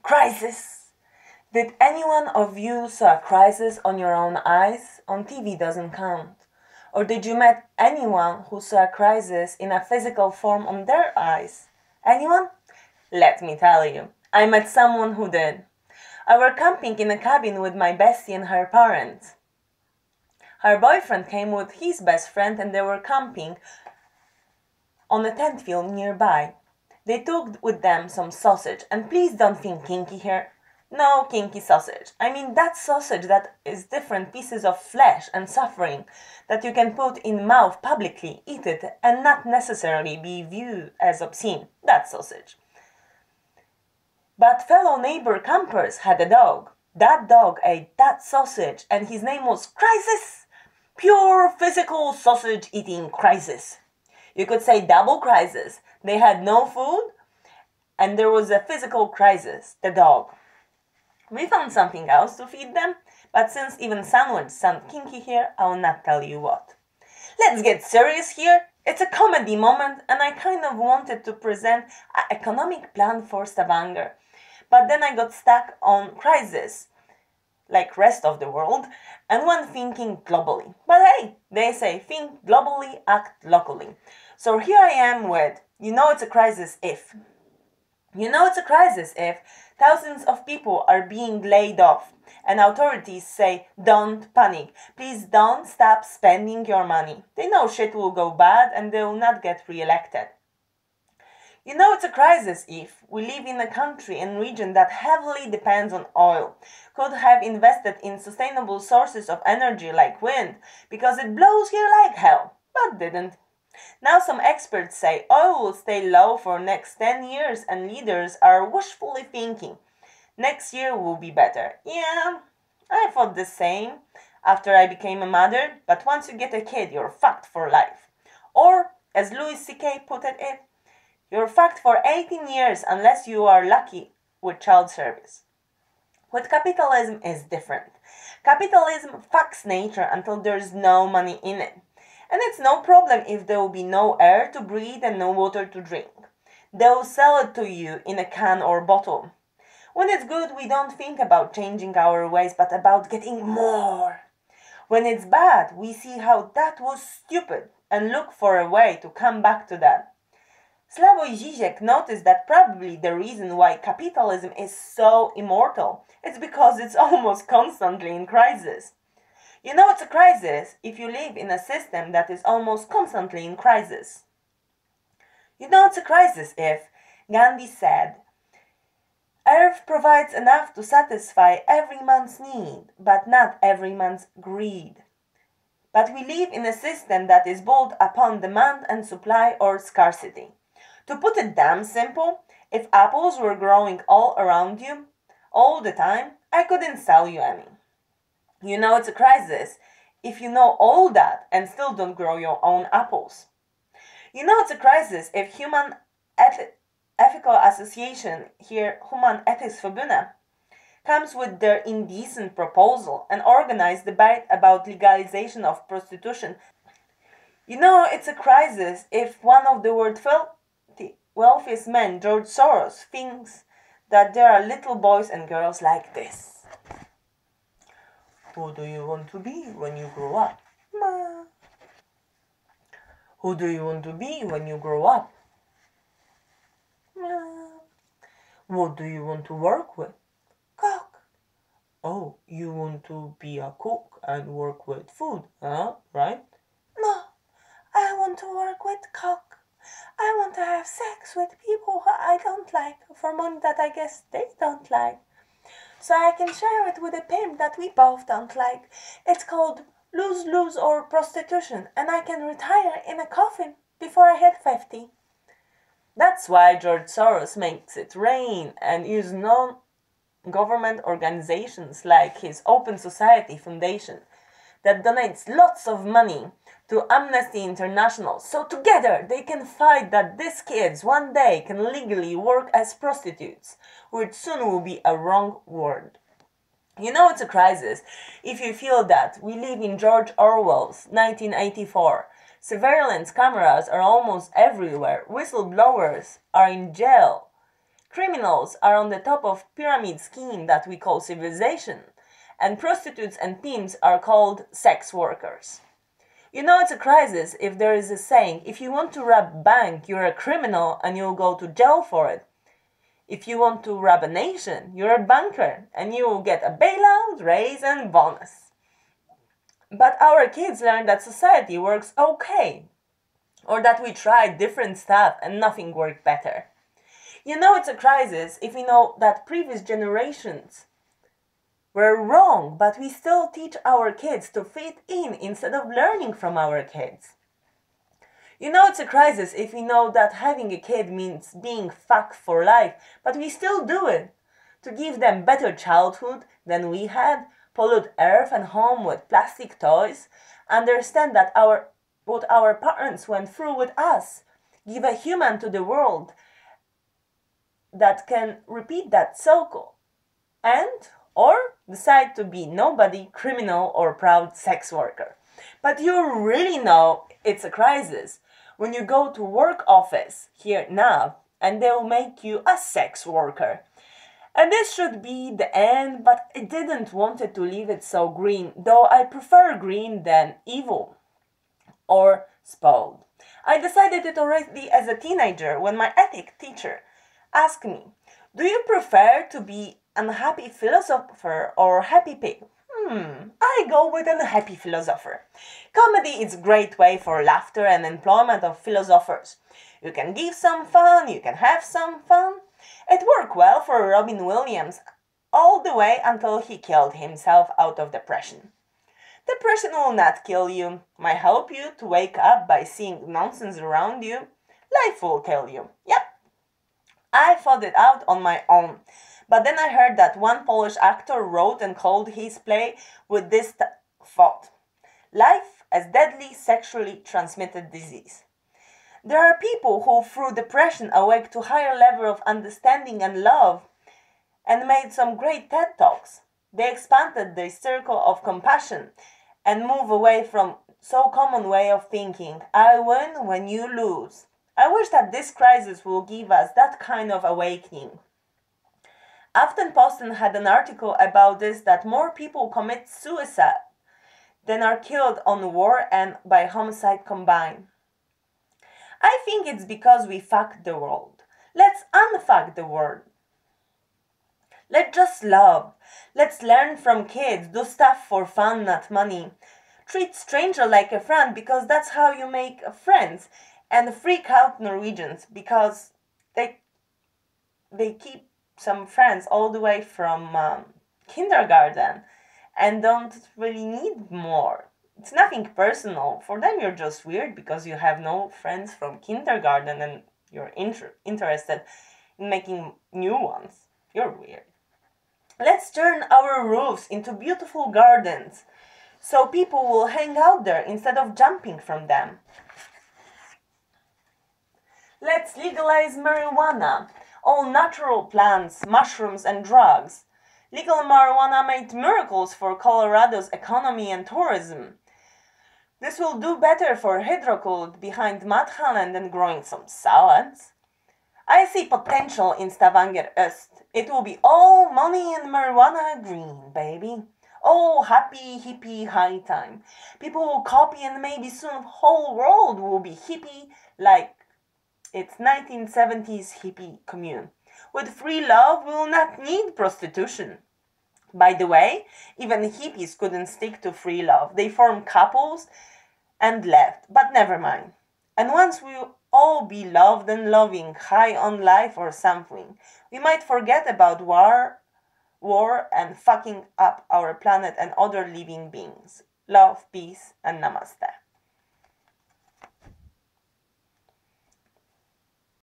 Crisis! Did anyone of you saw a crisis on your own eyes? On TV doesn't count. Or did you met anyone who saw a crisis in a physical form on their eyes? Anyone? Let me tell you, I met someone who did. I were camping in a cabin with my bestie and her parents. Her boyfriend came with his best friend and they were camping on a tent field nearby. They took with them some sausage, and please don't think kinky here. No kinky sausage. I mean that sausage that is different pieces of flesh and suffering that you can put in mouth publicly, eat it, and not necessarily be viewed as obscene. That sausage. But fellow neighbor campers had a dog. That dog ate that sausage, and his name was Crisis. Pure physical sausage eating crisis. You could say double crisis. They had no food, and there was a physical crisis, the dog. We found something else to feed them, but since even sandwiches sound kinky here, I will not tell you what. Let's get serious here. It's a comedy moment, and I kind of wanted to present an economic plan for Stavanger. But then I got stuck on crisis, like rest of the world, and one thinking globally. But hey, they say think globally, act locally. So here I am with, it's a crisis if. It's a crisis if thousands of people are being laid off and authorities say, don't panic. Please don't stop spending your money. They know shit will go bad and they will not get re-elected. It's a crisis if we live in a country and region that heavily depends on oil, could have invested in sustainable sources of energy like wind because it blows here like hell, but didn't. Now some experts say oil will stay low for next 10 years and leaders are wishfully thinking next year will be better. Yeah, I thought the same after I became a mother, but once you get a kid, you're fucked for life. Or, as Louis C.K. put it, you're fucked for 18 years unless you are lucky with child service. With capitalism is different. Capitalism fucks nature until there's no money in it. And it's no problem if there will be no air to breathe and no water to drink. They'll sell it to you in a can or bottle. When it's good, we don't think about changing our ways, but about getting more. When it's bad, we see how that was stupid and look for a way to come back to that. Slavoj Žižek noticed that probably the reason why capitalism is so immortal is because it's almost constantly in crisis. It's a crisis if you live in a system that is almost constantly in crisis. It's a crisis if Gandhi said, Earth provides enough to satisfy every man's need, but not every man's greed. But we live in a system that is built upon demand and supply or scarcity. To put it damn simple, if apples were growing all around you, all the time, I couldn't sell you any. It's a crisis if you know all that and still don't grow your own apples. It's a crisis if Human Ethical Association, here Human Ethics Förbundet, comes with their indecent proposal and organized debate about legalization of prostitution. It's a crisis if one of the world's wealthiest men, George Soros, thinks that there are little boys and girls like this. Who do you want to be when you grow up? Ma. Who do you want to be when you grow up? Ma. What do you want to work with? Cook. Oh, you want to be a cook and work with food, huh? Right? No, I want to work with cook. I want to have sex with people who I don't like for money that I guess they don't like. So I can share it with a pimp that we both don't like. It's called lose-lose or prostitution, and I can retire in a coffin before I hit 50. That's why George Soros makes it rain and uses non-government organizations like his Open Society Foundation that donates lots of money to Amnesty International, so together they can fight that these kids one day can legally work as prostitutes, which soon will be a wrong word. It's a crisis if you feel that we live in George Orwell's 1984. Surveillance cameras are almost everywhere, whistleblowers are in jail, Criminals are on the top of pyramid scheme that we call civilization, and prostitutes and pimps are called sex workers. You know it's a crisis if there is a saying, if you want to rob a bank, you're a criminal and you'll go to jail for it. If you want to rob a nation, you're a banker and you will get a bailout, raise and bonus. But our kids learn that society works okay, or that we tried different stuff and nothing worked better. You know it's a crisis if we know that previous generations were wrong, but we still teach our kids to fit in instead of learning from our kids. You know it's a crisis if we know that having a kid means being fucked for life, but we still do it to give them better childhood than we had, pollute earth and home with plastic toys, understand that what our parents went through with us, give a human to the world that can repeat that cycle, and or decide to be nobody, criminal or proud sex worker. But you really know it's a crisis when you go to work office here now and they'll make you a sex worker. And this should be the end, but I didn't want it to leave it so green, though I prefer green than evil or spoiled. I decided it already as a teenager when my ethics teacher asked me, do you prefer to be an happy philosopher or happy pig? I go with an happy philosopher. Comedy is a great way for laughter and employment of philosophers. You can give some fun, you can have some fun. It worked well for Robin Williams all the way until he killed himself out of depression. Depression will not kill you, might help you to wake up by seeing nonsense around you. Life will kill you. Yep. I thought it out on my own. But then I heard that one Polish actor wrote and called his play with this thought. Life as deadly sexually transmitted disease. There are people who through depression awake to higher level of understanding and love and made some great TED Talks. They expanded their circle of compassion and move away from so common way of thinking, I win when you lose. I wish that this crisis will give us that kind of awakening. Huffington had an article about this, that more people commit suicide than are killed on war and by homicide combined. I think it's because we fucked the world. Let's unfuck the world. Let's just love. Let's learn from kids, do stuff for fun, not money. Treat stranger like a friend because that's how you make friends. And freak out Norwegians because they keep some friends all the way from kindergarten and don't really need more. It's nothing personal. For them, you're just weird because you have no friends from kindergarten and you're interested in making new ones. You're weird. Let's turn our roofs into beautiful gardens so people will hang out there instead of jumping from them. Let's legalize marijuana, all natural plants, mushrooms and drugs. Legal marijuana made miracles for Colorado's economy and tourism. This will do better for hydrocold behind Madhaland and growing some salads. I see potential in Stavanger Öst. It will be all money and marijuana green, baby. Oh, happy, hippie, high time. People will copy and maybe soon the whole world will be hippie like its 1970s hippie commune. With free love, we will not need prostitution. By the way, even hippies couldn't stick to free love. They formed couples and left, but never mind. And once we all be loved and loving, high on life or something, we might forget about war and fucking up our planet and other living beings. Love, peace, and namaste.